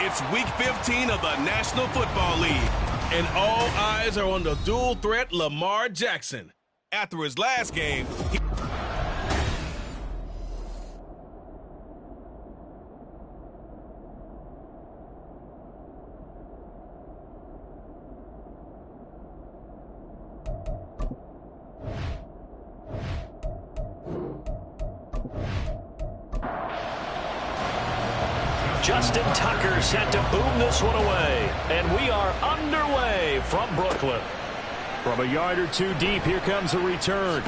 It's Week 15 of the National Football League, and all eyes are on the dual threat Lamar Jackson. After his last game, Justin Tucker set to boom this one away. And we are underway from Brooklyn. From a yard or two deep, here comes a return.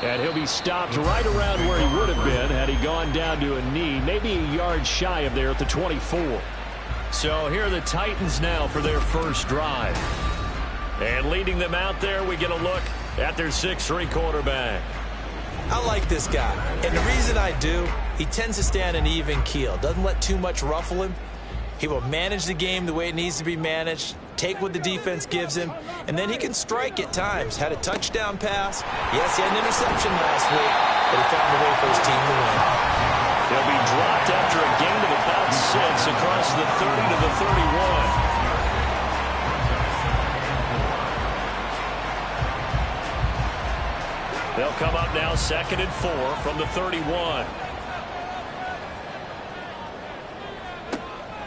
And he'll be stopped right around where he would have been had he gone down to a knee, maybe a yard shy of there at the 24. So here are the Titans now for their first drive. And leading them out there, we get a look at their 6'3" quarterback. I like this guy, and the reason I do, he tends to stay on an even keel, doesn't let too much ruffle him. He will manage the game the way it needs to be managed, take what the defense gives him, and then he can strike at times. Had a touchdown pass. Yes, he had an interception last week, but he found a way for his team to win. He'll be dropped after a gain of about 6 across the 30 to the 31. They'll come up now 2nd and 4 from the 31.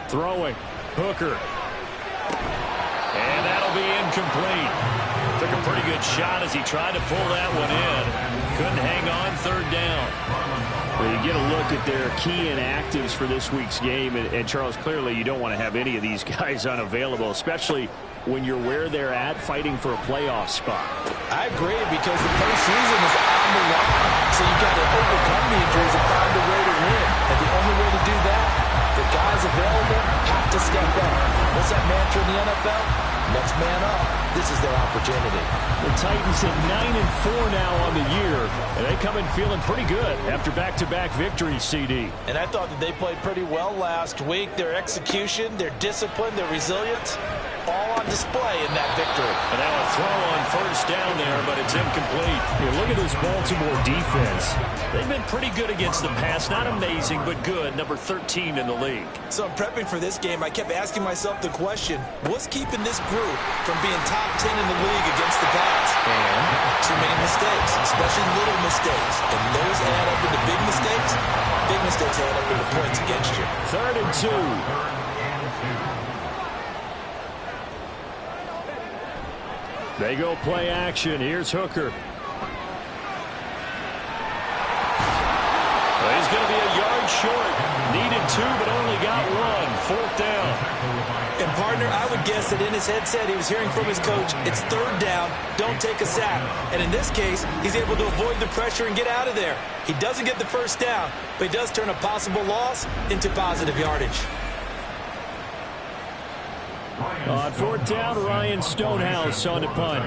Throwing. Hooker. And that'll be incomplete. Took a pretty good shot as he tried to pull that one in. Couldn't hang on 3rd down. Well, you get a look at their key inactives for this week's game. And Charles, clearly you don't want to have any of these guys unavailable, especially when you're where they're at fighting for a playoff spot. I agree, because the postseason is on the line. So you've got to overcome the injuries and find a way to win. And the only way to do that, the guys available have to step up. What's that mantra in the NFL? Next man up. This is their opportunity. The Titans at 9-4 now on the year, and they come in feeling pretty good after back-to-back victories, CD. And I thought that they played pretty well last week. Their execution, their discipline, their resilience, all on display in that victory. And now a throw on 1st down there, but it's incomplete. Yeah, look at this Baltimore defense. They've been pretty good against the pass. Not amazing, but good. Number 13 in the league. So I'm prepping for this game. I kept asking myself the question, what's keeping this group from being top 10 in the league against the pass? And too many mistakes, especially little mistakes. And those add up into big mistakes. Big mistakes add up into points against you. 3rd and 2. They go play action. Here's Hooker. Well, he's going to be a yard short. Needed 2, but only got 1. 4th down. And, partner, I would guess that in his headset he was hearing from his coach, it's 3rd down, don't take a sack. And in this case, he's able to avoid the pressure and get out of there. He doesn't get the 1st down, but he does turn a possible loss into positive yardage. On 4th down, Ryan Stonehouse on the punt.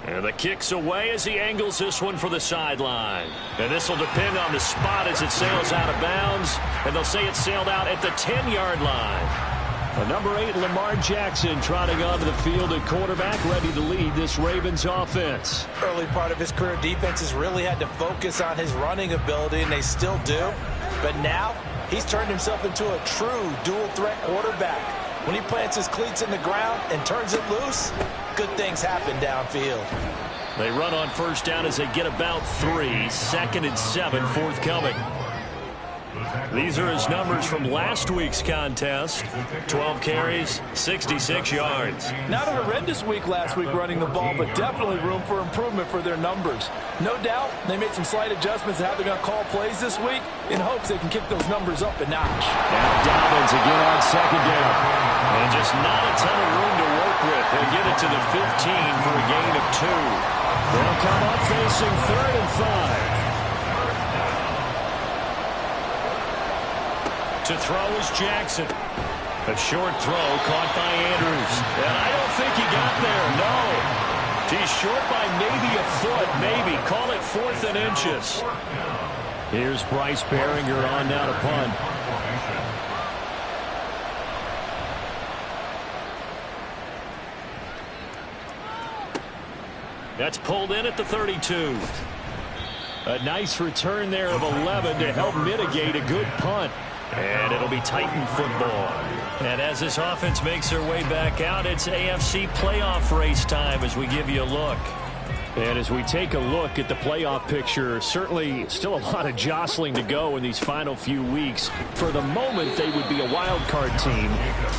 And the kick's away as he angles this one for the sideline. And this will depend on the spot as it sails out of bounds. And they'll say it sailed out at the 10-yard line. Number 8, Lamar Jackson, trotting onto the field at quarterback, ready to lead this Ravens offense. Early part of his career, defenses really had to focus on his running ability, and they still do. But now, he's turned himself into a true dual-threat quarterback. When he plants his cleats in the ground and turns it loose, good things happen downfield. They run on 1st down as they get about 3. 2nd and 7 forthcoming. These are his numbers from last week's contest. 12 carries, 66 yards. Not a horrendous week last week running the ball, but definitely room for improvement for their numbers. No doubt they made some slight adjustments to how they're going to call plays this week in hopes they can kick those numbers up a notch. Now Dobbins again on 2nd down. And just not a ton of room to work with. He'll get it to the 15 for a gain of 2. They'll come up facing 3rd and 5. To throw is Jackson. A short throw caught by Andrews. And I don't think he got there, no. He's short by maybe a foot, maybe. Call it 4th and inches. Here's Bryce Behringer on now to punt. That's pulled in at the 32. A nice return there of 11 to help mitigate a good punt. And it'll be Titan football. And as this offense makes their way back out, it's AFC playoff race time as we give you a look. And as we take a look at the playoff picture, certainly still a lot of jostling to go in these final few weeks. For the moment, they would be a wild card team,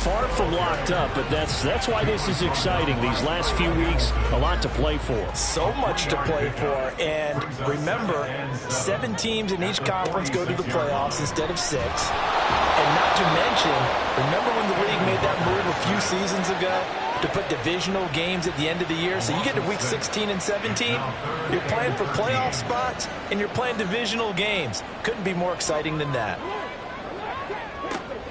far from locked up, but that's why this is exciting. These last few weeks, a lot to play for. So much to play for, and remember, 7 teams in each conference go to the playoffs instead of 6. And not to mention, remember when the league made that move a few seasons ago to put divisional games at the end of the year? So you get to week 16 and 17, you're playing for playoff spots, and you're playing divisional games. Couldn't be more exciting than that.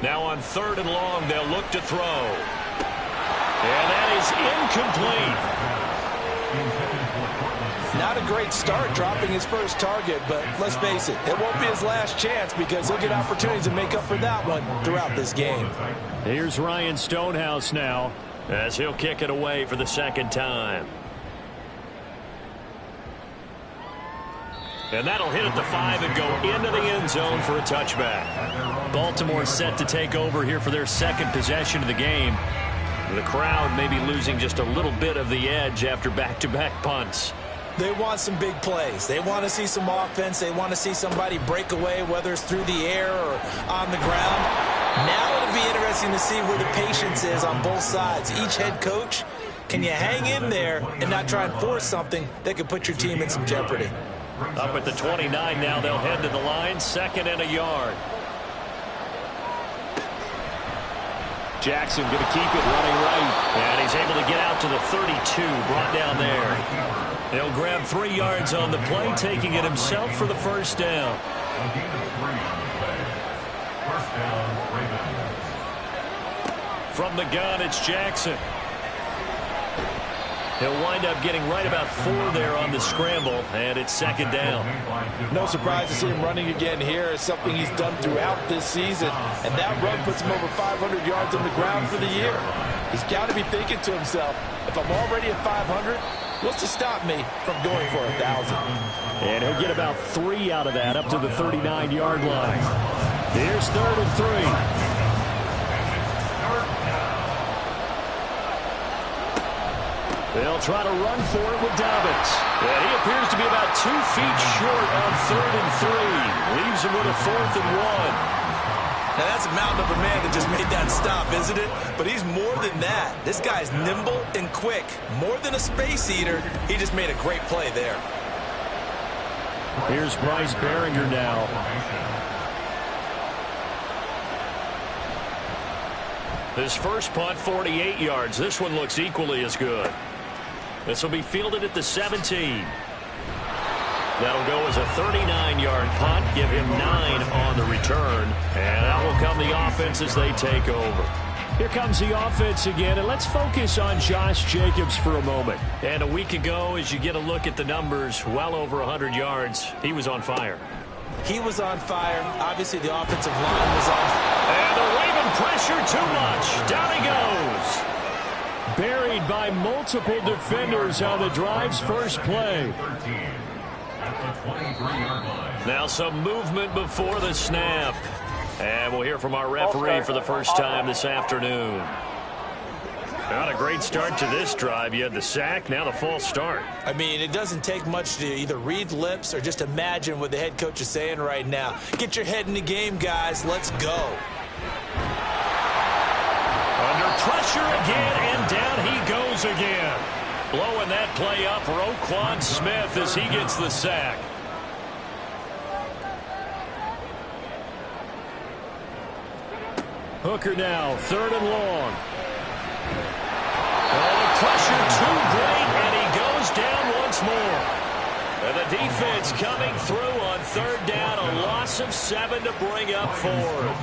Now on 3rd and long, they'll look to throw. And that is incomplete. Not a great start dropping his first target, but let's face it, it won't be his last chance because he'll get opportunities to make up for that one throughout this game. Here's Ryan Stonehouse now, as he'll kick it away for the 2nd time. And that'll hit at the 5 and go into the end zone for a touchback. Baltimore set to take over here for their 2nd possession of the game. The crowd may be losing just a little bit of the edge after back-to-back punts. They want some big plays. They want to see some offense. They want to see somebody break away, whether it's through the air or on the ground. Now it'll be interesting to see where the patience is on both sides. Each head coach, can you hang in there and not try and force something that could put your team in some jeopardy? Up at the 29 now, they'll head to the line, 2nd and a yard. Jackson going to keep it running right. And he's able to get out to the 32, brought down there. He'll grab 3 yards on the play, taking it himself for the 1st down. From the gun, it's Jackson. He'll wind up getting right about 4 there on the scramble, and it's 2nd down. No surprise to see him running again here. It's something he's done throughout this season, and that run puts him over 500 yards on the ground for the year. He's got to be thinking to himself, if I'm already at 500, what's to stop me from going for 1,000? And he'll get about 3 out of that, up to the 39-yard line. Here's 3rd and 3. They'll try to run for it with Dobbins. And he appears to be about 2 feet short on 3rd and 3. Leaves him with a 4th and 1. Now that's a mountain of a man that just made that stop, isn't it? But he's more than that. This guy's nimble and quick. More than a space eater, he just made a great play there. Here's Bryce Baringer now. His first punt, 48 yards. This one looks equally as good. This will be fielded at the 17. That'll go as a 39-yard punt. Give him 9 on the return. And that will come the offense as they take over. Here comes the offense again, and let's focus on Josh Jacobs for a moment. And a week ago, as you get a look at the numbers, well over 100 yards, he was on fire. He was on fire. Obviously, the offensive line was on fire. And the Raven pressure too much. Down he goes. Buried by multiple defenders on the drive's first play. Now some movement before the snap. And we'll hear from our referee for the first time this afternoon. Not a great start to this drive. You had the sack, now the false start. I mean, it doesn't take much to either read lips or just imagine what the head coach is saying right now. Get your head in the game, guys. Let's go. Under pressure again, and down he goes again. Blowing that play up, Roquan Smith as he gets the sack. Hooker now, 3rd and long. Oh, the pressure too great, and he goes down once more. And the defense coming through on 3rd down, a loss of 7 to bring up 4th.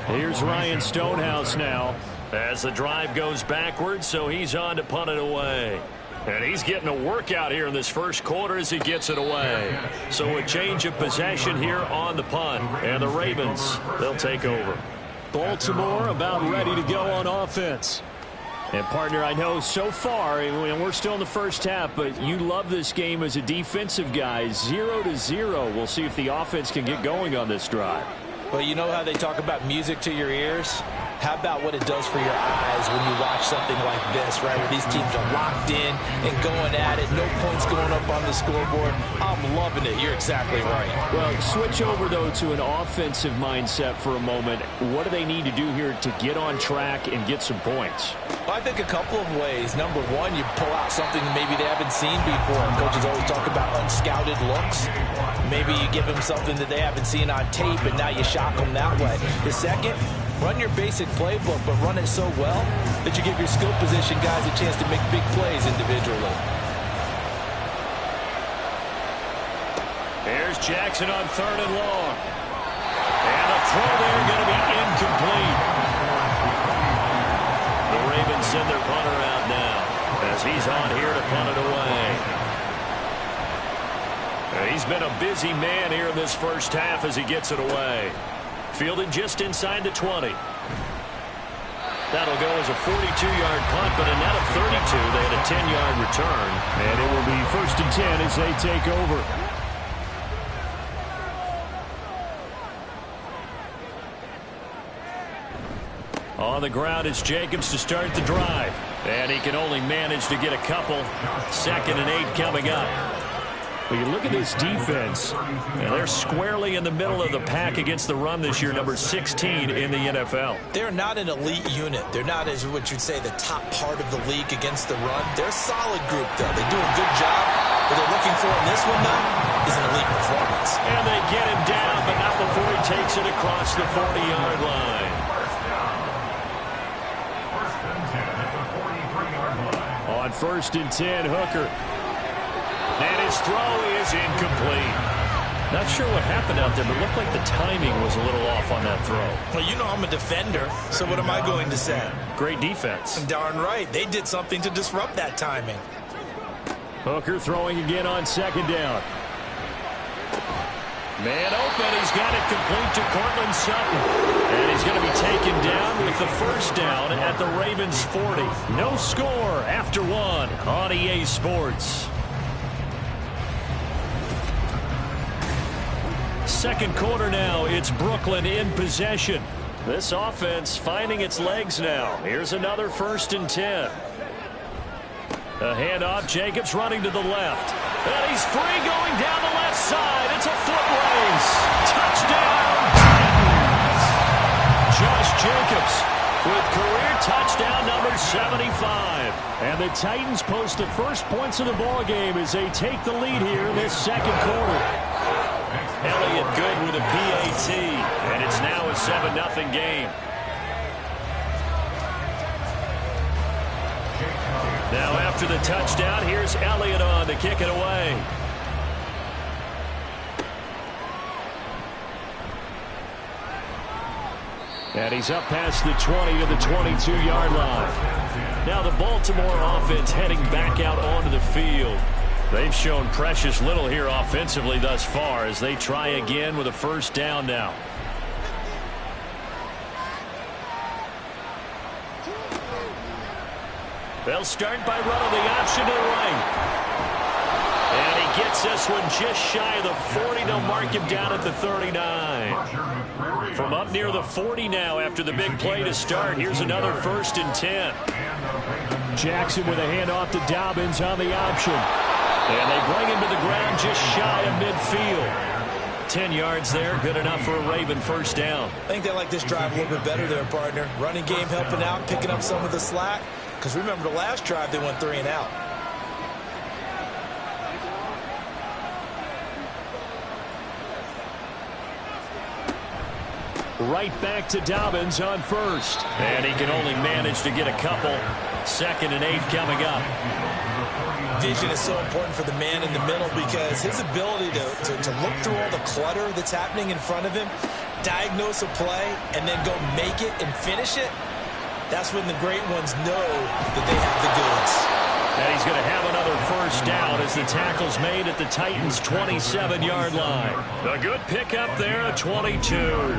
Here's Ryan Stonehouse now as the drive goes backwards, so he's on to punt it away. And he's getting a workout here in this first quarter as he gets it away. So a change of possession here on the punt, and the Ravens, they'll take over. Baltimore about ready to go on offense. And, partner, I know so far, and we're still in the first half, but you love this game as a defensive guy. 0-0. We'll see if the offense can get going on this drive. Well, you know how they talk about music to your ears? How about what it does for your eyes when you watch something like this, right, where these teams are locked in and going at it, no points going up on the scoreboard? I'm loving it. You're exactly right. Well, switch over, though, to an offensive mindset for a moment. What do they need to do here to get on track and get some points? Well, I think a couple of ways. Number one, you pull out something maybe they haven't seen before. Coaches always talk about unscouted looks. Maybe you give them something that they haven't seen on tape, and now you shock them that way. The second, run your basic playbook, but run it so well that you give your skill position guys a chance to make big plays individually. Here's Jackson on 3rd and long. And a throw there going to be incomplete. The Ravens send their punter out now as he's on here to punt it away. He's been a busy man here in this first half as he gets it away. Fielded just inside the 20. That'll go as a 42-yard punt, but a net of 32. They had a 10-yard return. And it will be 1st and 10 as they take over. On the ground, it's Jacobs to start the drive. And he can only manage to get a couple. 2nd and 8 coming up. Well, you look at this defense, and they're squarely in the middle of the pack against the run this year, number 16 in the NFL. They're not an elite unit. They're not, as what you'd say, the top part of the league against the run. They're a solid group, though. They do a good job. What they're looking for in this one, though, is an elite performance. And they get him down, but not before he takes it across the 40-yard line. On 1st and 10, Hooker. And his throw is incomplete. Not sure what happened out there, but it looked like the timing was a little off on that throw. Well, you know I'm a defender, so what am I going to say? Great defense. Darn right. They did something to disrupt that timing. Hooker throwing again on 2nd down. Man open. He's got it complete to Cortland Sutton. And he's going to be taken down with the 1st down at the Ravens 40. No score after 1 on EA Sports. 2nd quarter now. It's Brooklyn in possession. This offense finding its legs now. Here's another 1st and 10. A handoff. Jacobs running to the left. And he's free going down the left side. It's a foot race. Touchdown, Titans. Josh Jacobs with career touchdown number 75. And the Titans post the first points of the ball game as they take the lead here in this 2nd quarter. Elliott good with a PAT. And it's now a 7-0 game. Now after the touchdown, here's Elliott on to kick it away. And he's up past the 20 to the 22-yard line. Now the Baltimore offense heading back out onto the field. They've shown precious little here offensively thus far as they try again with a 1st down now. They'll start by running the option to the right. And he gets this one just shy of the 40. They'll mark him down at the 39. From up near the 40 now after the big play to start. Here's another 1st and 10. Jackson with a handoff to Dobbins on the option. And they bring him to the ground just shy of midfield. 10 yards there, good enough for a Raven 1st down. I think they like this drive a little bit better there, partner. Running game helping out, picking up some of the slack. Because remember the last drive, they went 3 and out. Right back to Dobbins on 1st. And he can only manage to get a couple. 2nd and 8 coming up. Vision is so important for the man in the middle because his ability to look through all the clutter that's happening in front of him, diagnose a play, and then go make it and finish it, that's when the great ones know that they have the goods. And he's going to have another 1st down as the tackle's made at the Titans' 27-yard line. A good pickup there, a 22.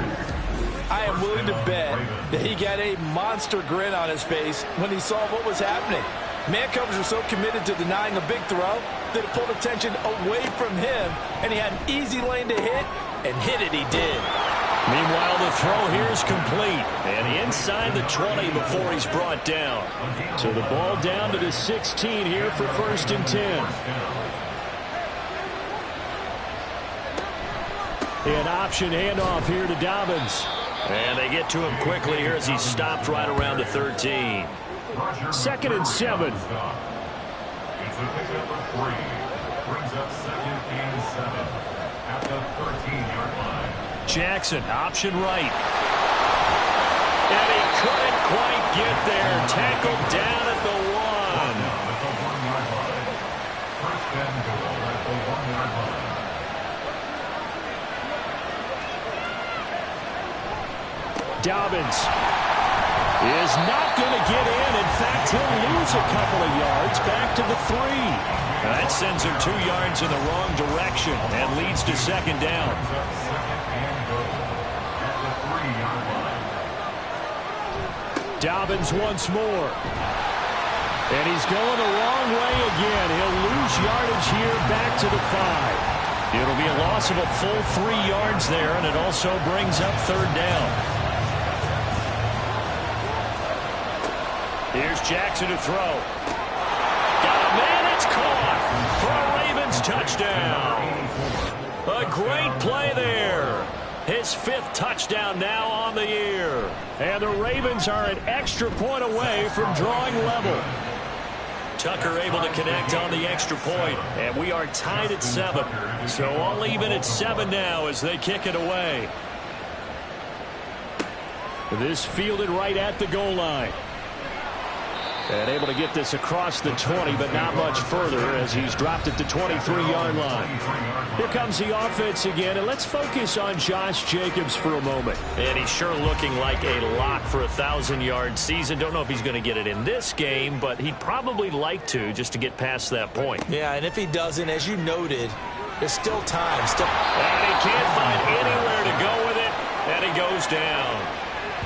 I am willing to bet that he got a monster grin on his face when he saw what was happening. Man covers are so committed to denying a big throw that it pulled attention away from him, and he had an easy lane to hit, and hit it he did. Meanwhile, the throw here is complete, and inside the 20 before he's brought down. So the ball down to the 16 here for 1st and 10. An option handoff here to Dobbins. And they get to him quickly here as he's stopped right around the 13. 2nd and 7. It's a pickup of 3. Brings up 2nd and 7 at the 13-yard line. Jackson, option right. And he couldn't quite get there. Tackled down at the 1. At the 1-yard line. 1st and goal at the 1-yard line. Dobbins is not going to get in. In fact, he'll lose a couple of yards back to the 3. That sends him 2 yards in the wrong direction and leads to 2nd down. Dobbins once more. And he's going the wrong way again. He'll lose yardage here back to the 5. It'll be a loss of a full 3 yards there, and it also brings up 3rd down. Here's Jackson to throw. Got a man, it's caught for a Ravens touchdown. A great play there. His 5th touchdown now on the year. And the Ravens are an extra point away from drawing level. Tucker able to connect on the extra point, and we are tied at 7. So all even at 7 now as they kick it away. This fielded right at the goal line. And able to get this across the 20, but not much further as he's dropped at the 23-yard line. Here comes the offense again, and let's focus on Josh Jacobs for a moment. And he's sure looking like a lock for a 1,000-yard season. Don't know if he's going to get it in this game, but he'd probably like to just to get past that point. Yeah, and if he doesn't, as you noted, there's still time. And he can't find anywhere to go with it, and he goes down.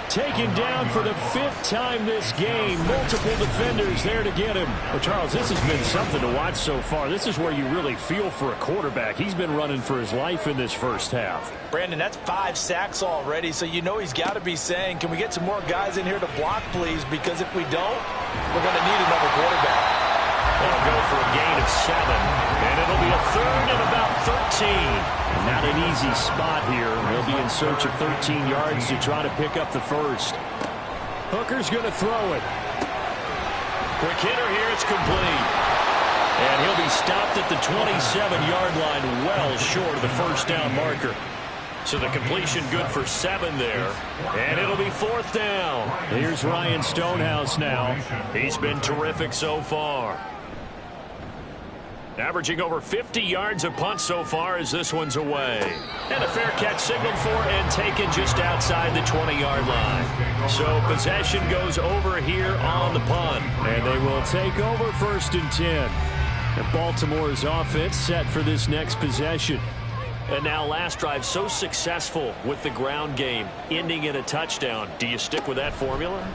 Taken down for the 5th time this game. Multiple defenders there to get him. Well, Charles, this has been something to watch so far. This is where you really feel for a quarterback. He's been running for his life in this first half. Brandon, that's 5 sacks already, so you know he's got to be saying, can we get some more guys in here to block, please? Because if we don't, we're going to need another quarterback. They'll go for a gain of 7, and it'll be a 3rd and about 13. Not an easy spot here. He'll be in search of 13 yards to try to pick up the 1st. Hooker's going to throw it. Quick hitter here, it's complete. And he'll be stopped at the 27-yard line, well short of the 1st down marker. So the completion good for 7 there. And it'll be 4th down. Here's Ryan Stonehouse now. He's been terrific so far. Averaging over 50 yards a punt so far as this one's away. And a fair catch signaled for and taken just outside the 20-yard line. So possession goes over here on the punt. And they will take over 1st and 10. And Baltimore's offense set for this next possession. And now last drive so successful with the ground game, ending in a touchdown. Do you stick with that formula?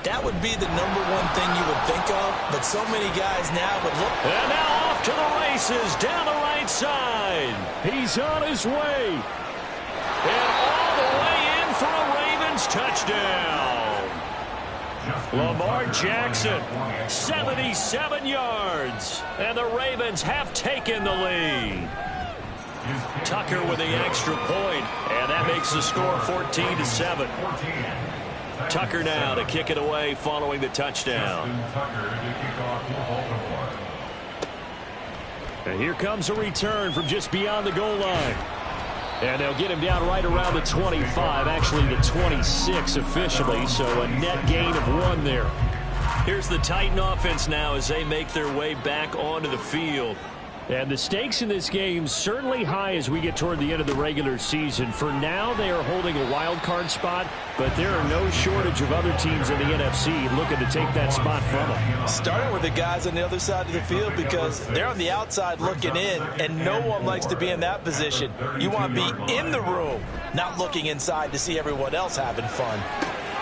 That would be the number one thing you would think of, but so many guys now would look. And now off to the races down the right side. He's on his way. And all the way in for a Ravens touchdown. Lamar Jackson, 77 yards. And the Ravens have taken the lead. Tucker with the extra point, and that makes the score 14-7. Tucker now to kick it away following the touchdown. And here comes a return from just beyond the goal line. And they'll get him down right around the 25, actually the 26 officially, so a net gain of 1 there. Here's the Titan offense now as they make their way back onto the field. And the stakes in this game certainly high as we get toward the end of the regular season. For now, they are holding a wild card spot, but there are no shortage of other teams in the NFC looking to take that spot from them. Starting with the guys on the other side of the field because they're on the outside looking in, and no one likes to be in that position. You want to be in the room, not looking inside to see everyone else having fun.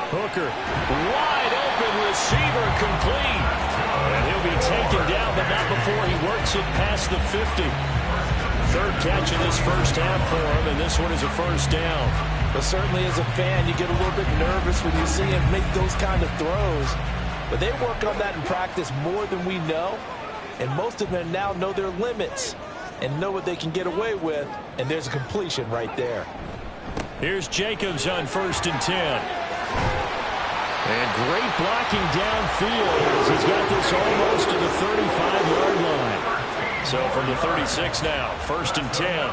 Hooker, wide open receiver, complete. And he'll be taken down, but not before he works it past the 50. Third catch in this first half for him, and this one is a first down. But certainly as a fan, you get a little bit nervous when you see him make those kind of throws. But they work on that in practice more than we know, and most of them now know their limits and know what they can get away with, and there's a completion right there. Here's Jacobs on 1st and 10. And great blocking downfield as he's got this almost to the 35-yard line. So from the 36 now, 1st and 10.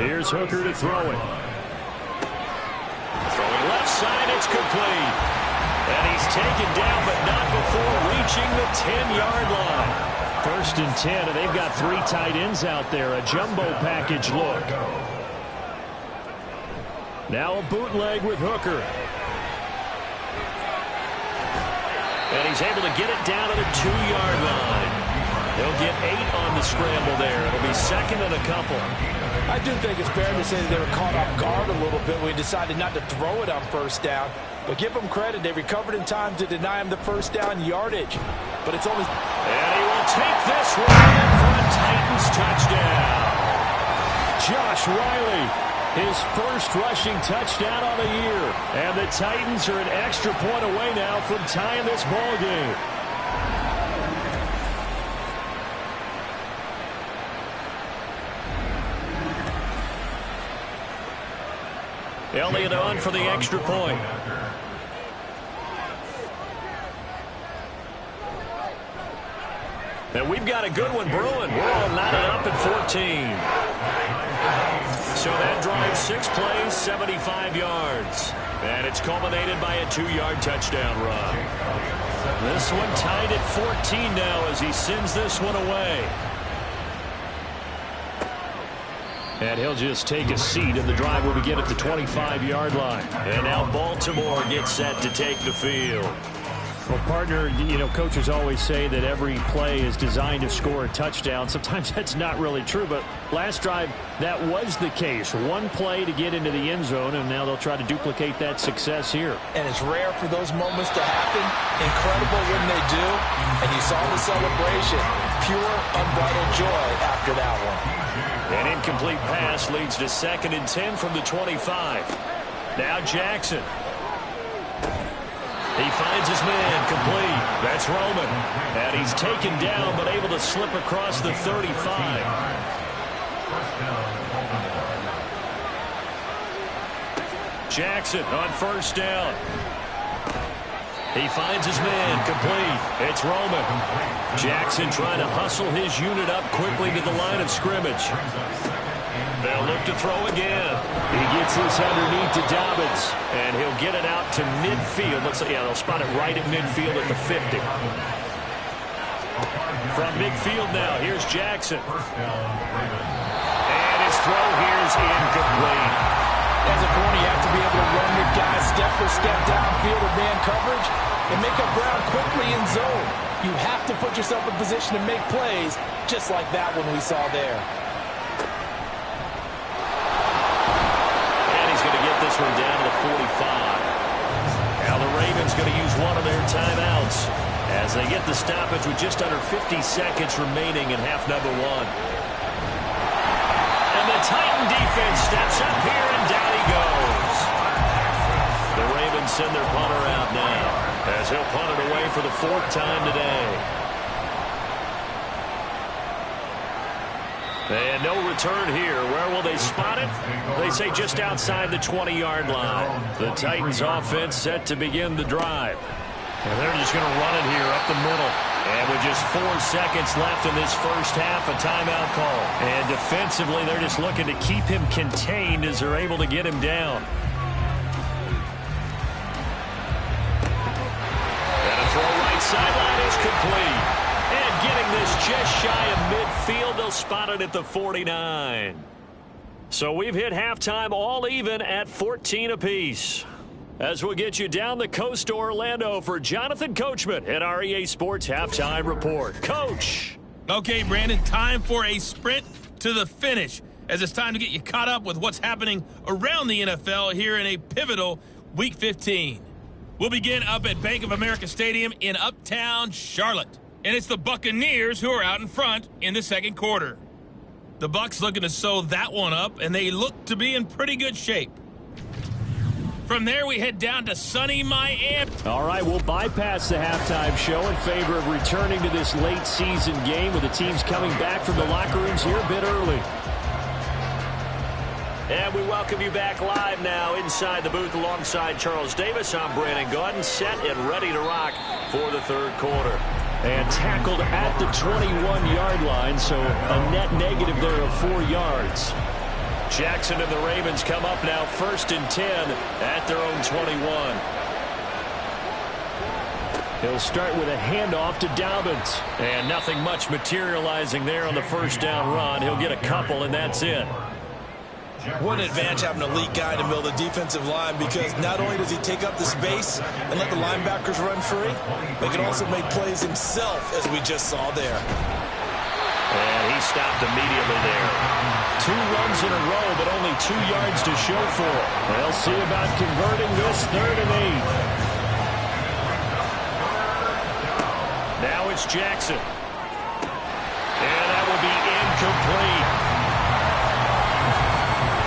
Here's Hooker to throw it. Throwing left side, it's complete. And he's taken down, but not before reaching the 10-yard line. 1st and 10, and they've got 3 tight ends out there, a jumbo package look. Now a bootleg with Hooker. And he's able to get it down to the 2-yard line. He'll get 8 on the scramble there. It'll be 2nd and a couple. I do think it's fair to say that they were caught off guard a little bit when he decided not to throw it on 1st down. But give them credit. They recovered in time to deny him the 1st down yardage. But it's only... And he will take this one in for a Titans touchdown. Josh Riley. His first rushing touchdown on the year. And the Titans are an extra point away now from tying this ball game. Elliott on for the extra point. And we've got a good one brewing. We're all knotted up at 14. So that drive 6 plays, 75 yards. And it's culminated by a 2-yard touchdown run. This one tied at 14 now as he sends this one away. And he'll just take a seat, and the drive will begin at the 25-yard line. And now Baltimore gets set to take the field. Well, partner, you know, coaches always say that every play is designed to score a touchdown. Sometimes that's not really true, but last drive, that was the case. One play to get into the end zone, and now they'll try to duplicate that success here. And it's rare for those moments to happen. Incredible when they do. And you saw the celebration. Pure, unbridled joy after that one. An incomplete pass leads to 2nd and 10 from the 25. Now Jackson. He finds his man complete. That's Roman. And he's taken down but able to slip across the 35. Jackson on 1st down. He finds his man complete. It's Roman. Jackson trying to hustle his unit up quickly to the line of scrimmage. They'll look to throw again. He gets this underneath to Dobbins, and he'll get it out to midfield. Let's say, yeah, they'll spot it right at midfield at the 50. From midfield now, here's Jackson. And his throw here is incomplete. As a corner, you have to be able to run your guys step for step downfield with man coverage and make up ground quickly in zone. You have to put yourself in position to make plays, just like that one we saw there. This one down to the 45. Now the Ravens going to use one of their timeouts as they get the stoppage with just under 50 seconds remaining in half number 1. And the Titan defense steps up here, and down he goes. The Ravens send their punter out now as he'll punt it away for the 4th time today. And no return here. Where will they spot it? They say just outside the 20-yard line. The Titans offense set to begin the drive. And they're just going to run it here up the middle. And with just 4 seconds left in this first half, a timeout call. And defensively, they're just looking to keep him contained as they're able to get him down. And a throw right sideline is complete. And getting this just shy of midfield, they'll spot it at the 49. So we've hit halftime all even at 14 apiece. As we'll get you down the coast to Orlando for Jonathan Coachman at our EA Sports Halftime Report. Coach! Okay, Brandon, time for a sprint to the finish, as it's time to get you caught up with what's happening around the NFL here in a pivotal Week 15. We'll begin up at Bank of America Stadium in Uptown Charlotte. And it's the Buccaneers who are out in front in the second quarter. The Bucs looking to sew that one up, and they look to be in pretty good shape. From there, we head down to sunny Miami. All right, we'll bypass the halftime show in favor of returning to this late season game with the teams coming back from the locker rooms here a bit early. And we welcome you back live now inside the booth alongside Charles Davis. I'm Brandon Gaudin, set and ready to rock for the third quarter. And tackled at the 21-yard line, so a net negative there of 4 yards. Jackson and the Ravens come up now 1st and 10 at their own 21. He'll start with a handoff to Dobbins. And nothing much materializing there on the first down run. He'll get a couple, and that's it. What an advantage having an elite guy in the middle of the defensive line, because not only does he take up the space and let the linebackers run free, but he can also make plays himself, as we just saw there. And he stopped immediately there. 2 runs in a row, but only 2 yards to show for it. We'll see about converting this 3rd and 8. Now it's Jackson. And that will be incomplete.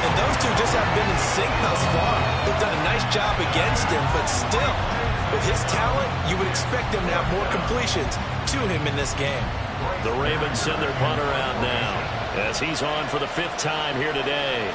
And those two just haven't been in sync thus far. They've done a nice job against him, but still, with his talent, you would expect them to have more completions to him in this game. The Ravens send their punter out now as he's on for the 5th time here today.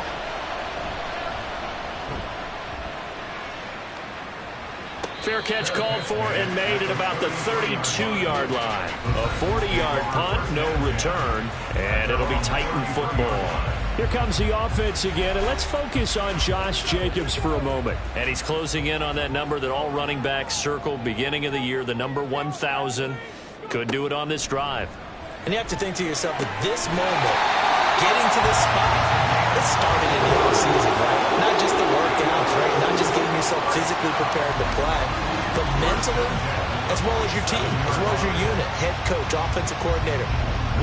Fair catch called for and made at about the 32-yard line. A 40-yard punt, no return, and it'll be Titan football. Here comes the offense again, and let's focus on Josh Jacobs for a moment. And he's closing in on that number that all running backs circled beginning of the year, the number 1,000. Could do it on this drive. And you have to think to yourself, at this moment, getting to this spot, it started in the offseason, right? Not just the workouts, right? Not just getting yourself physically prepared to play, but mentally, as well as your team, as well as your unit, head coach, offensive coordinator.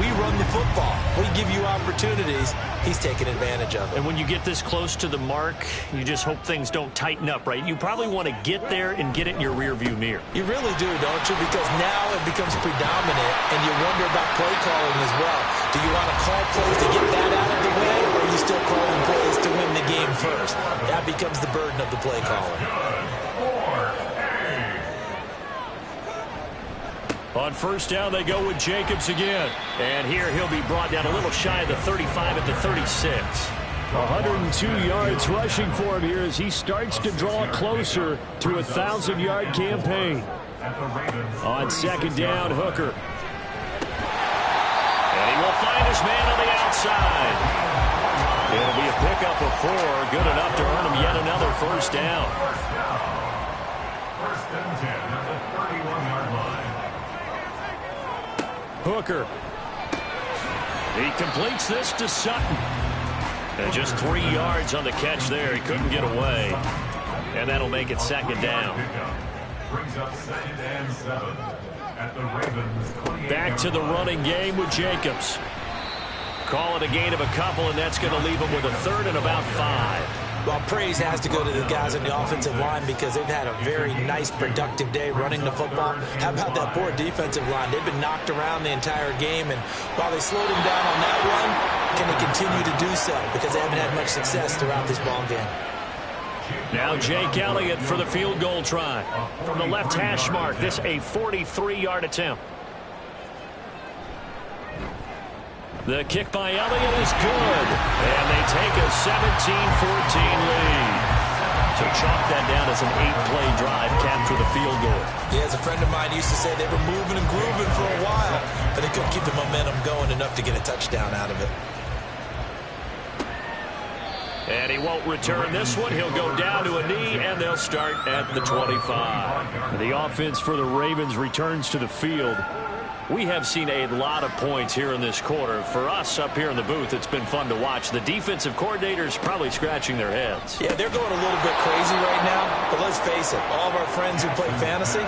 We run the football. We give you opportunities. He's taking advantage of it. And when you get this close to the mark, you just hope things don't tighten up, right? You probably want to get there and get it in your rearview mirror. You really do, don't you? Because now it becomes predominant, and you wonder about play calling as well. Do you want to call plays to get that out of the way, or are you still calling plays to win the game first? That becomes the burden of the play caller. On first down, they go with Jacobs again. And here he'll be brought down a little shy of the 35 at the 36. 102 yards rushing for him here as he starts to draw closer to a 1,000-yard campaign. On second down, Hooker. And he will find his man on the outside. It'll be a pickup of 4, good enough to earn him yet another first down. First and 10 at the 31-yard line. Hooker. He completes this to Sutton. And just 3 yards on the catch there. He couldn't get away. And that'll make it second down. Brings up 2nd and 7 at the Ravens 28. Back to the running game with Jacobs. Call it a gain of a couple, and that's going to leave him with a 3rd and about 5. Well, praise has to go to the guys on the offensive line because they've had a very nice, productive day running the football. How about that poor defensive line? They've been knocked around the entire game, and while they slowed them down on that run, can they continue to do so? Because they haven't had much success throughout this ball game. Now Jake Elliott for the field goal try. From the left hash mark, this a 43-yard attempt. The kick by Elliott is good. And they take a 17-14 lead. So chalk that down as an 8-play drive, capture the field goal. Yeah, as a friend of mine used to say, they were moving and grooving for a while, but they couldn't keep the momentum going enough to get a touchdown out of it. And he won't return this one. He'll go down to a knee, and they'll start at the 25. The offense for the Ravens returns to the field. We have seen a lot of points here in this quarter. For us up here in the booth, it's been fun to watch. The defensive coordinators probably scratching their heads. Yeah, they're going a little bit crazy right now. But let's face it, all of our friends who play fantasy,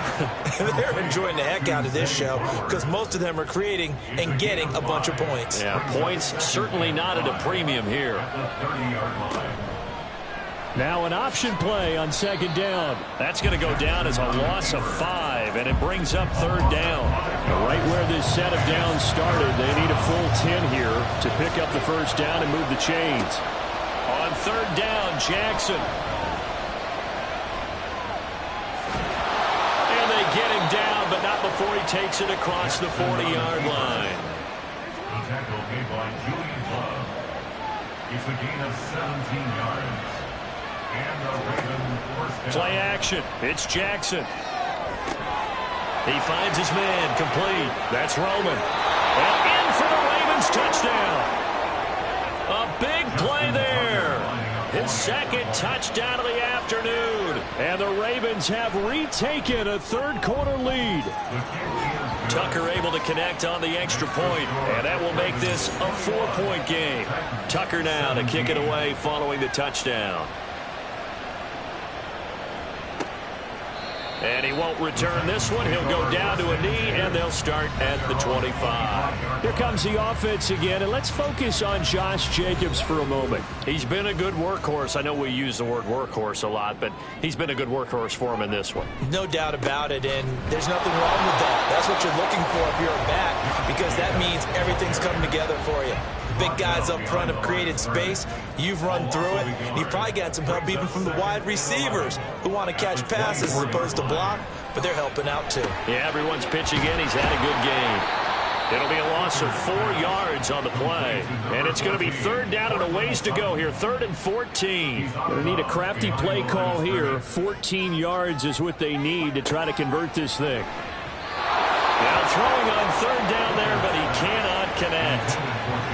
they're enjoying the heck out of this show because most of them are creating and getting a bunch of points. Yeah, points certainly not at a premium here. Now an option play on second down. That's going to go down as a loss of 5, and it brings up third down. Right where this set of downs started, they need a full 10 here to pick up the first down and move the chains. On third down, Jackson. And they get him down, but not before he takes it across the 40-yard line. The tackle made by Julian Love. It's a gain of 17 yards. And the Ravens first down. Play action. It's Jackson. He finds his man, complete. That's Roman. And in for the Ravens touchdown. A big play there. His second touchdown of the afternoon. And the Ravens have retaken a third-quarter lead. Tucker able to connect on the extra point, and that will make this a 4-point game. Tucker now to kick it away following the touchdown. And he won't return this one. He'll go down to a knee, and they'll start at the 25. Here comes the offense again, and let's focus on Josh Jacobs for a moment. He's been a good workhorse. I know we use the word workhorse a lot, but he's been a good workhorse for him in this one. No doubt about it, and there's nothing wrong with that. That's what you're looking for if you're a back, because that means everything's coming together for you. The big guys up front have created space. You've run through it. You've probably got some help even from the wide receivers who want to catch passes as opposed to block, but they're helping out too. Yeah, everyone's pitching in. He's had a good game. It'll be a loss of 4 yards on the play. And it's going to be third down and a ways to go here. 3rd and 14. Going to need a crafty play call here. 14 yards is what they need to try to convert this thing. Now throwing on third down there, but he cannot connect.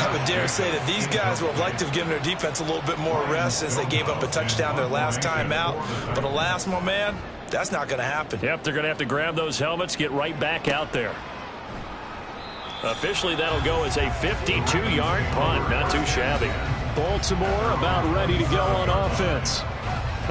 I would dare say that these guys would have liked to have given their defense a little bit more rest since they gave up a touchdown their last time out. But alas, my man, that's not going to happen. Yep, they're going to have to grab those helmets, get right back out there. Officially, that'll go as a 52-yard punt. Not too shabby. Baltimore about ready to go on offense.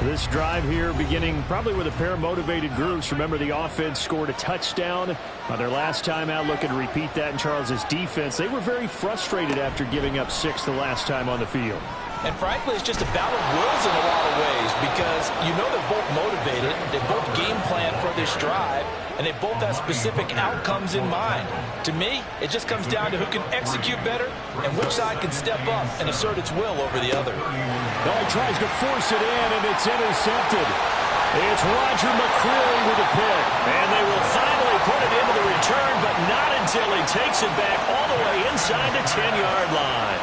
This drive here beginning probably with a pair of motivated groups. Remember, the offense scored a touchdown on their last time out, looking to repeat that in Charles's defense. They were very frustrated after giving up 6 the last time on the field. And frankly, it's just a battle of wills in a lot of ways because you know they're both motivated, they both game plan for this drive, and they both have specific outcomes in mind. To me, it just comes down to who can execute better and which side can step up and assert its will over the other. Now he tries to force it in, and it's intercepted. It's Roger McCreary with a pick. And they will finally put it into the return, but not until he takes it back all the way inside the 10-yard line.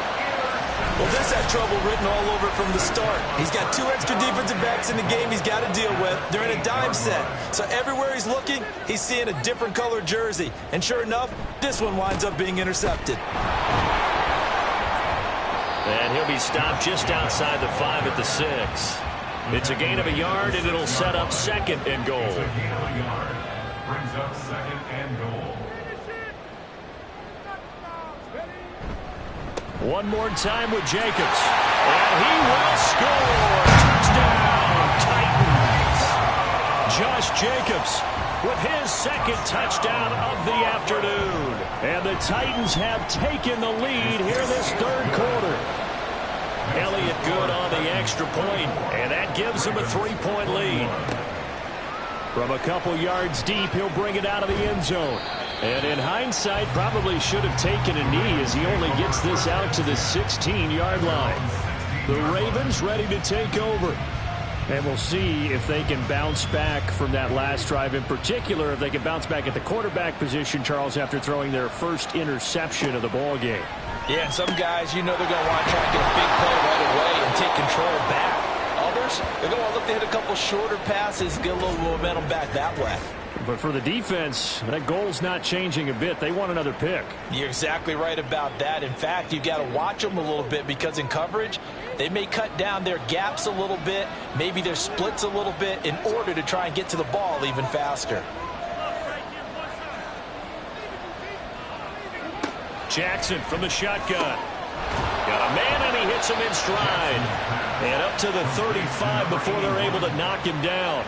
Well, this had trouble written all over it from the start. He's got 2 extra defensive backs in the game he's got to deal with. They're in a dime set. So everywhere he's looking, he's seeing a different color jersey. And sure enough, this one winds up being intercepted. And he'll be stopped just outside the 5 at the 6. It's a gain of a yard, and it'll set up 2nd and goal. It's a gain of a yard. Brings up 2nd and goal. One more time with Jacobs. And he will score. Touchdown, Titans. Josh Jacobs with his 2nd touchdown of the afternoon. And the Titans have taken the lead here this 3rd quarter. Elliott good on the extra point, and that gives him a 3-point lead. From a couple yards deep, he'll bring it out of the end zone. And in hindsight, probably should have taken a knee as he only gets this out to the 16-yard line. The Ravens ready to take over. And we'll see if they can bounce back from that last drive. In particular, if they can bounce back at the quarterback position, Charles, after throwing their first interception of the ball game. Yeah, and some guys, you know they're going to want to try and get a big play right away and take control back. Others, they're going to look to hit a couple shorter passes, get a little momentum back that way. But for the defense, that goal's not changing a bit. They want another pick. You're exactly right about that. In fact, you've got to watch them a little bit because in coverage, They may cut down their gaps a little bit, maybe their splits a little bit in order to try and get to the ball even faster. Jackson from the shotgun. Got a man, and he hits him in stride. And up to the 35 before they're able to knock him down.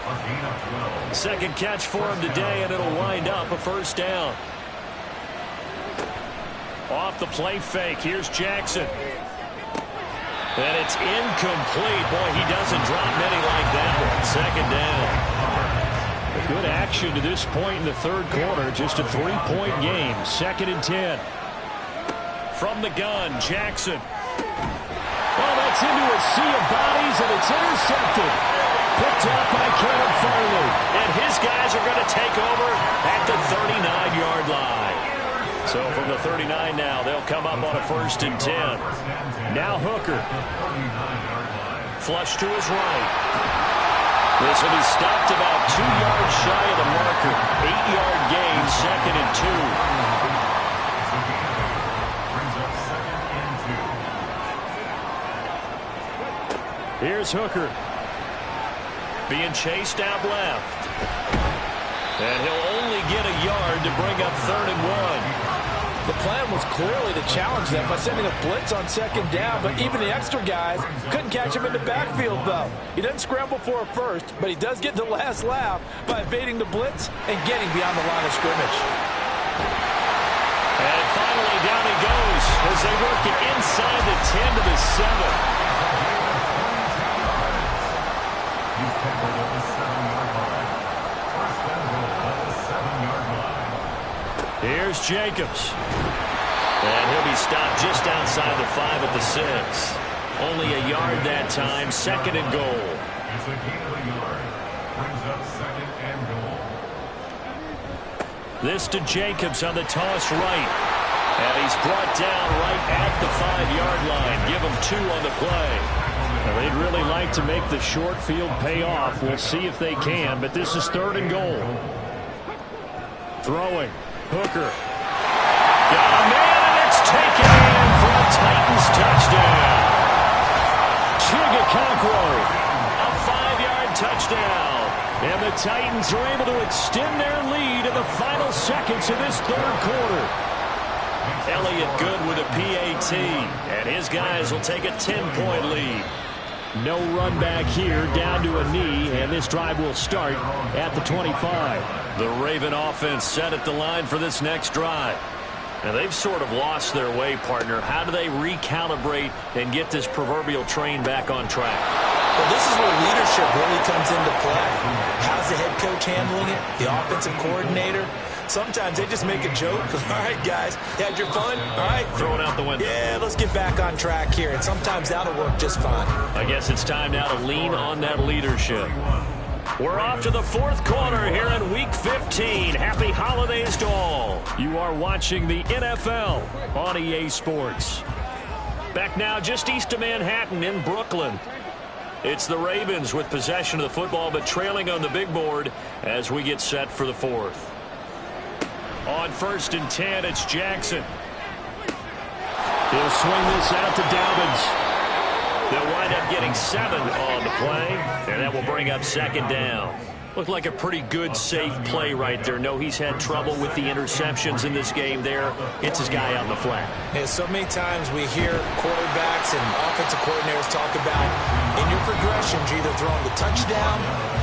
Second catch for him today, and it'll wind up a first down. Off the play fake, here's Jackson. And it's incomplete. Boy, he doesn't drop many like that one. Second down. A good action to this point in the third quarter. Just a 3-point game. 2nd and 10. From the gun, Jackson. Well, that's into a sea of bodies, and it's intercepted. Picked up by Caleb Farley. And his guys are going to take over at the 39-yard line. So from the 39 now, they'll come up on a 1st and 10. Now Hooker. Flush to his right. This will be stopped about 2 yards shy of the marker. 8-yard gain, 2nd and 2. Here's Hooker. Being chased out left. And he'll only get a yard to bring up 3rd and 1. The plan was clearly to challenge them by sending a blitz on 2nd down, but even the extra guys couldn't catch him in the backfield, though. He doesn't scramble for a first, but he does get the last laugh by evading the blitz and getting beyond the line of scrimmage. And finally, down he goes as they work it inside the 10 to the 7. Here's Jacobs. And he'll be stopped just outside the 5 at the 6. Only a yard that time. 2nd and goal. It's a gain of a yard. Brings up 2nd and goal. This to Jacobs on the toss right. And he's brought down right at the 5-yard line. Give him 2 on the play. Well, they'd really like to make the short field pay off. We'll see if they can, but this is 3rd and goal. Throwing. Hooker. Got a man, and it's taken in for a Titans touchdown. Chigakokro. A 5-yard touchdown. And the Titans are able to extend their lead in the final seconds of this 3rd quarter. Elliott Good with a PAT. And his guys will take a 10-point lead. No run back here, down to a knee, and this drive will start at the 25. The Raven offense set at the line for this next drive. Now, they've sort of lost their way, partner. How do they recalibrate and get this proverbial train back on track? Well, this is where leadership really comes into play. How's the head coach handling it? The offensive coordinator? Sometimes they just make a joke. All right, guys, you had your fun? All right. Throw it out the window. Yeah, let's get back on track here. And sometimes that'll work just fine. I guess it's time now to lean on that leadership. We're off to the 4th quarter here in Week 15. Happy holidays to all. You are watching the NFL on EA Sports. Back now just east of Manhattan in Brooklyn. It's the Ravens with possession of the football, but trailing on the big board as we get set for the 4th. On 1st and 10, it's Jackson. He'll swing this out to Dobbins. They'll wind up getting 7 on the play, and that will bring up 2nd down. Looked like a pretty good, safe play right there. No, he's had trouble with the interceptions in this game there. It's his guy out in the flat. Yeah, so many times we hear quarterbacks and offensive coordinators talk about in your progressions, you're either throwing the touchdown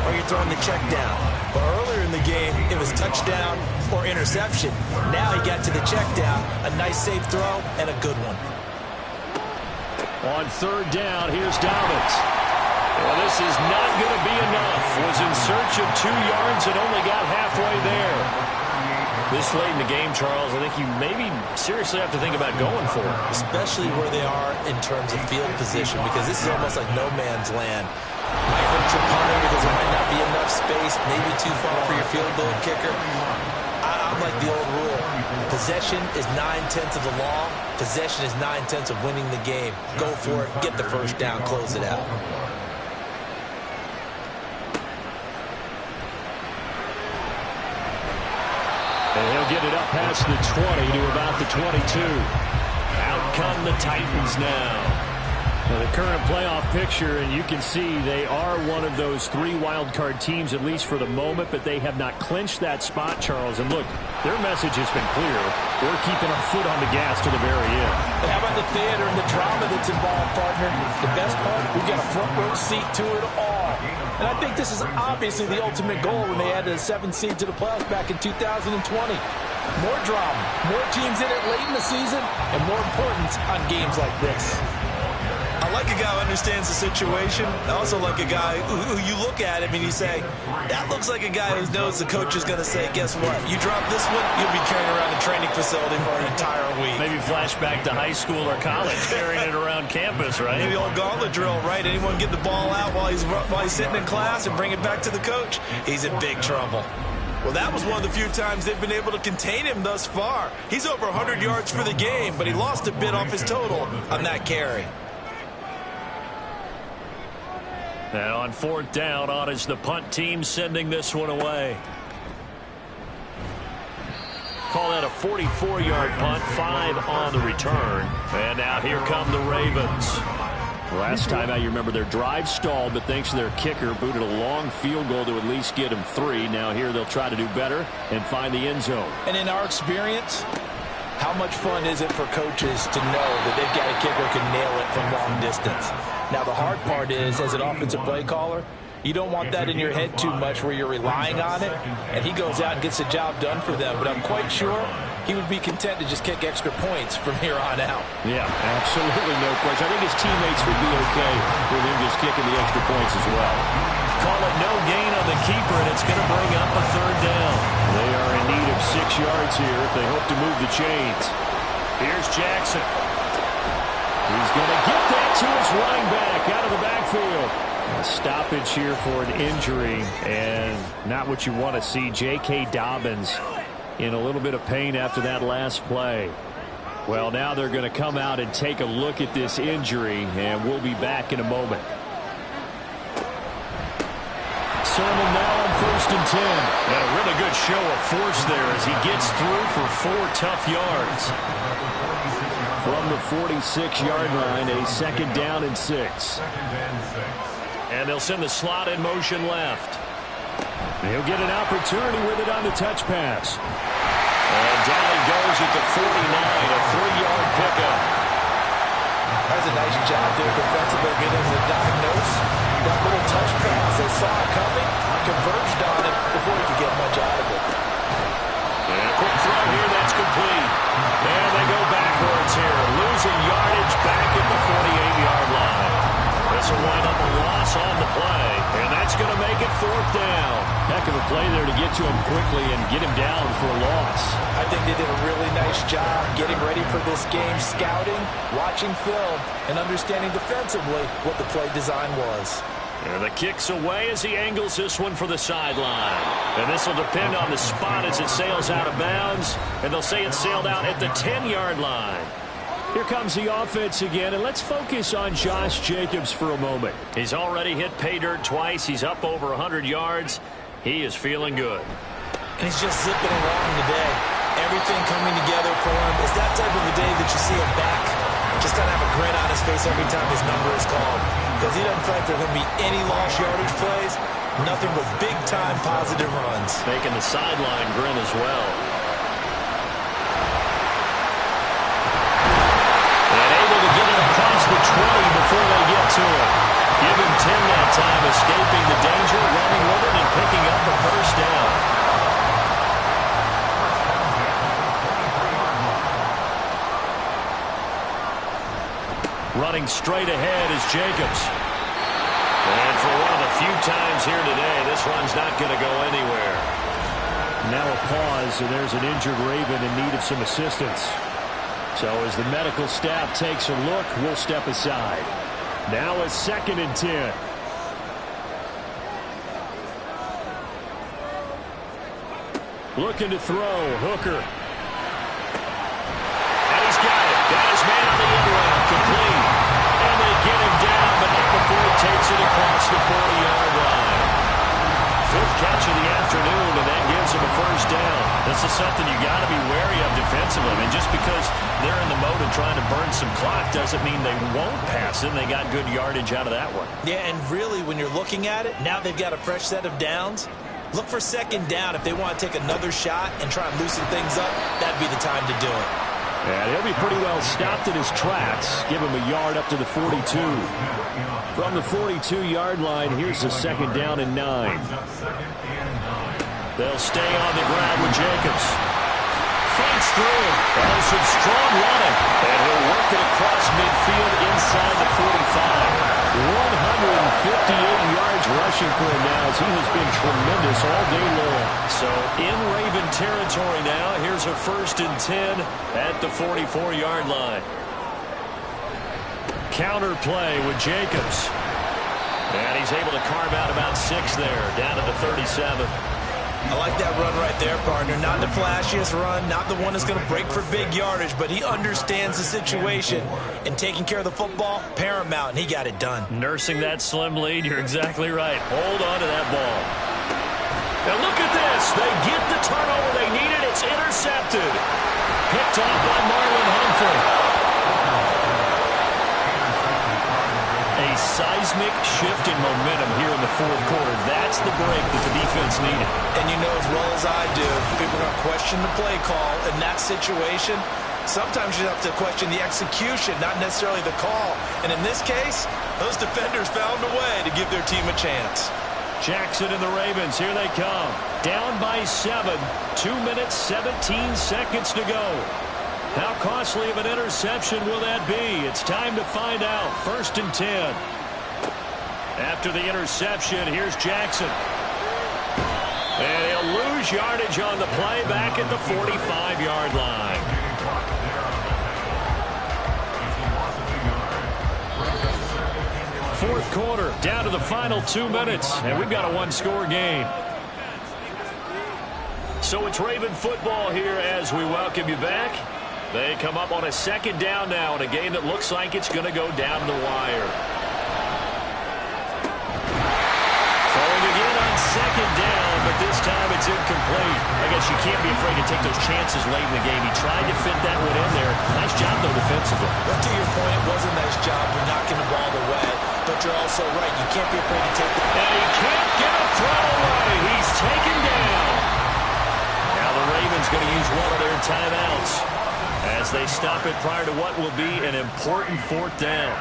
or you're throwing the check down. But earlier in the game, it was touchdown or interception. Now he got to the check down, a nice safe throw, and a good one. On 3rd down, here's Dobbins. Well, this is not going to be enough. Was in search of 2 yards and only got halfway there. This late in the game, Charles, I think you maybe seriously have to think about going for it. Especially where they are in terms of field position, because this is almost like no man's land. Might hurt your punter because there might not be enough space, maybe too far for your field goal kicker. I'm like the old rule. Possession is 9/10 of the law. Possession is 9/10 of winning the game. Go for it, get the first down, close it out. And he'll get it up past the 20 to about the 22. Out come the Titans now. Now, the current playoff picture, and you can see they are one of those 3 wild card teams, at least for the moment, but they have not clinched that spot, Charles. And look, their message has been clear. We're keeping our foot on the gas to the very end. But how about the theater and the drama that's involved, partner? The best part, we've got a front row seat to it all. And I think this is obviously the ultimate goal when they added a 7th seed to the playoffs back in 2020. More drama, more teams in it late in the season, and more importance on games like this. I like a guy who understands the situation. I also like a guy who you look at him and you say, that looks like a guy who knows the coach is going to say, guess what? You drop this one, you'll be carrying around a training facility for an entire week. Maybe flashback to high school or college, carrying it around campus, right? Maybe the old gauntlet drill, right? Anyone get the ball out while he's sitting in class and bring it back to the coach? He's in big trouble. Well, that was one of the few times they've been able to contain him thus far. He's over 100 yards for the game, but he lost a bit off his total on that carry. And on 4th down, on is the punt team sending this one away. Call that a 44-yard punt, 5 on the return. And now here come the Ravens. Last time out, you remember their drive stalled, but thanks to their kicker, booted a long field goal to at least get them 3. Now here they'll try to do better and find the end zone. And in our experience, how much fun is it for coaches to know that they've got a kicker who can nail it from long distance? Now, the hard part is, as an offensive play caller, you don't want that in your head too much where you're relying on it, and he goes out and gets the job done for them. But I'm quite sure he would be content to just kick extra points from here on out. Yeah, absolutely no question. I think his teammates would be okay with him just kicking the extra points as well. Call it no gain on the keeper, and it's going to bring up a 3rd down. They are in need of 6 yards here if they hope to move the chains. Here's Jackson. He's going to get that to his running back out of the backfield. A stoppage here for an injury, and not what you want to see. J.K. Dobbins in a little bit of pain after that last play. Well, now they're going to come out and take a look at this injury, and we'll be back in a moment. Sermon now on 1st and 10. And a really good show of force there as he gets through for 4 tough yards. From the 46-yard line, a 2nd down and 6. And they'll send the slot in motion left. He'll get an opportunity with it on the touch pass. And down he goes at the 49, a 3-yard pickup. That's a nice job there defensively, being able to diagnose that little touch pass. They saw it coming, converged on it before he could get much out of it. And a quick throw here, that's complete. And they go backwards here, losing yardage back at the 48-yard line. This will wind up a loss on the play, and that's going to make it 4th down. Heck of a play there to get to him quickly and get him down for a loss. I think they did a really nice job getting ready for this game, scouting, watching film, and understanding defensively what the play design was. And the kick's away as he angles this one for the sideline. And this will depend on the spot as it sails out of bounds. And they'll say it sailed out at the 10-yard line. Here comes the offense again, and let's focus on Josh Jacobs for a moment. He's already hit pay dirt twice. He's up over 100 yards. He is feeling good. And he's just zipping along today. Everything coming together for him. It's that type of a day that you see him back. Just kind of have a grin on his face every time his number is called. Because he doesn't feel like there's going to be any lost yardage plays. Nothing but big-time positive runs. Making the sideline grin as well. And able to get it across the 20 before they get to it. Give him 10 that time, escaping the danger, running with it, and picking up the 1st down. Running straight ahead is Jacobs. And for one of the few times here today, this one's not going to go anywhere. Now a pause, and there's an injured Raven in need of some assistance. So as the medical staff takes a look, we'll step aside. Now a 2nd and 10. Looking to throw, Hooker. And he's got it. Got his man on the end round, complete. And they get him down, but not before he takes it across the 40-yard line. 5th catch of the afternoon, and that gives him a 1st down. This is something you got to be wary of defensively. defensively. And just because they're in the mode of trying to burn some clock doesn't mean they won't pass it. They got good yardage out of that one. Yeah, and really, when you're looking at it, now they've got a fresh set of downs. Look for second down. If they want to take another shot and try and loosen things up, that'd be the time to do it. And he'll be pretty well stopped in his tracks. Give him a yard up to the 42. From the 42-yard line, here's the second down and 9. They'll stay on the ground with Jacobs. Fights through. And some strong running. And he'll work it across midfield inside the 45. 158 yards rushing for him now as he has been tremendous all day long. So in Raven territory now. Here's a 1st and 10 at the 44-yard line. Counter play with Jacobs. And he's able to carve out about 6 there, down to the 37. I like that run right there, partner. Not the flashiest run, not the one that's going to break for big yardage, but he understands the situation. And taking care of the football, paramount, and he got it done. Nursing that slim lead, you're exactly right. Hold on to that ball. Now look at this. They get the turnover they needed. It's intercepted. Picked off by Marlon Humphrey. A seismic shift in momentum here in the 4th quarter. That's the break that the defense needed. And you know as well as I do, people are going to question the play call in that situation. Sometimes you have to question the execution, not necessarily the call. And in this case, those defenders found a way to give their team a chance. Jackson and the Ravens, here they come. Down by 7, 2 minutes, 17 seconds to go. How costly of an interception will that be? It's time to find out. 1st and 10. After the interception, here's Jackson. And he'll lose yardage on the play back at the 45-yard line. Fourth quarter, down to the final 2 minutes, and we've got a 1-score game. So it's Raven football here as we welcome you back. They come up on a 2nd down now in a game that looks like it's going to go down the wire. Throwing again on 2nd down, but this time it's incomplete. I guess you can't be afraid to take those chances late in the game. He tried to fit that one in there. Nice job, though, defensively. But to your point, it was a nice job for knocking the ball away. But you're also right. You can't be afraid to take the... And he can't get a throw away. He's taken down. Now the Ravens going to use one of their timeouts as they stop it prior to what will be an important 4th down.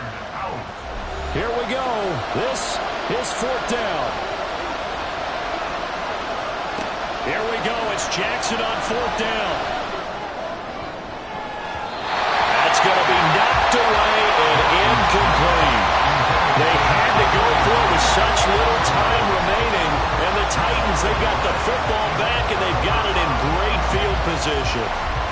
Here we go. This is 4th down. Here we go. It's Jackson on 4th down. That's going to be knocked away and incomplete. They had to go for it with such little time remaining. And the Titans, they've got the football back, and they've got it in great field position.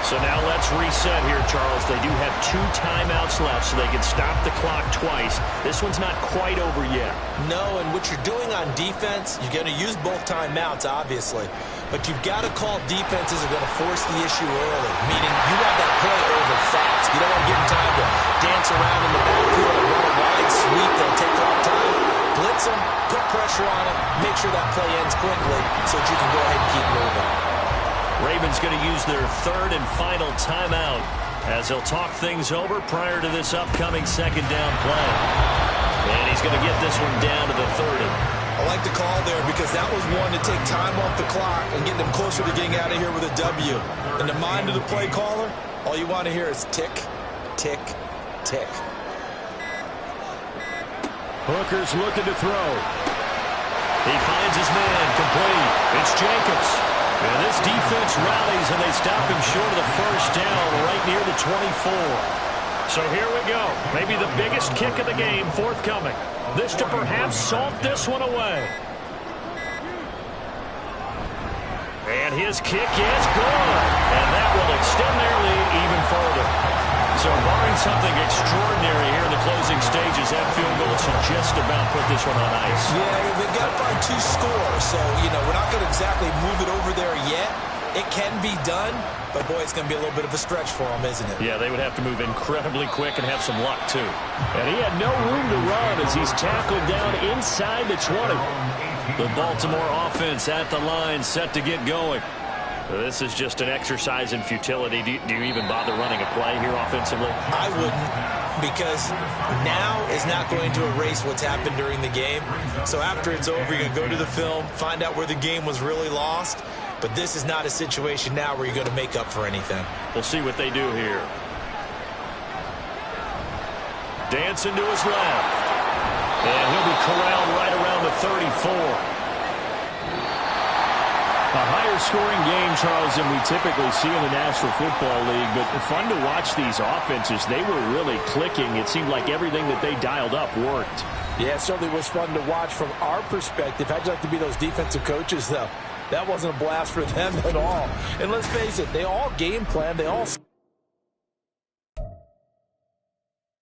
So now let's reset here, Charles. They do have 2 timeouts left, so they can stop the clock twice. This one's not quite over yet. No, and what you're doing on defense, you're going to use both timeouts, obviously. But you've got to call defenses are going to force the issue early, meaning you want that play over fast. You don't want to give them time to dance around in the backfield and run a wide sweep. They'll take a lot of time. Blitz them, put pressure on them, make sure that play ends quickly so that you can go ahead and keep moving. Ravens going to use their 3rd and final timeout as they'll talk things over prior to this upcoming 2nd down play. And he's going to get this one down to the 30. I like the call there because that was one to take time off the clock and get them closer to getting out of here with a W. In the mind of the play caller, all you want to hear is tick, tick, tick. Hooker's looking to throw. He finds his man complete. It's Jacobs. And this defense rallies, and they stop him short of the 1st down right near the 24. So here we go. Maybe the biggest kick of the game forthcoming. This to perhaps salt this one away. And his kick is good. And that will extend their lead even further. So barring something extraordinary here in the closing stages, that field goal should just about put this one on ice. Yeah, they've got to find 2 scores. So, you know, we're not going to exactly move it over there yet. It can be done, but boy, it's going to be a little bit of a stretch for them, isn't it? Yeah, they would have to move incredibly quick and have some luck, too. And he had no room to run as he's tackled down inside the 20. The Baltimore offense at the line, set to get going. This is just an exercise in futility. Do you even bother running a play here offensively? I wouldn't, because now is not going to erase what's happened during the game. So after it's over, you're going to go to the film, find out where the game was really lost. But this is not a situation now where you're going to make up for anything. We'll see what they do here. Dancing to his left. And he'll be corralled right around the 34. A higher-scoring game, Charles, than we typically see in the National Football League, but fun to watch these offenses. They were really clicking. It seemed like everything that they dialed up worked. Yeah, it certainly was fun to watch from our perspective. How'd you like to be those defensive coaches, though? That wasn't a blast for them at all. And let's face it, they all game plan. They all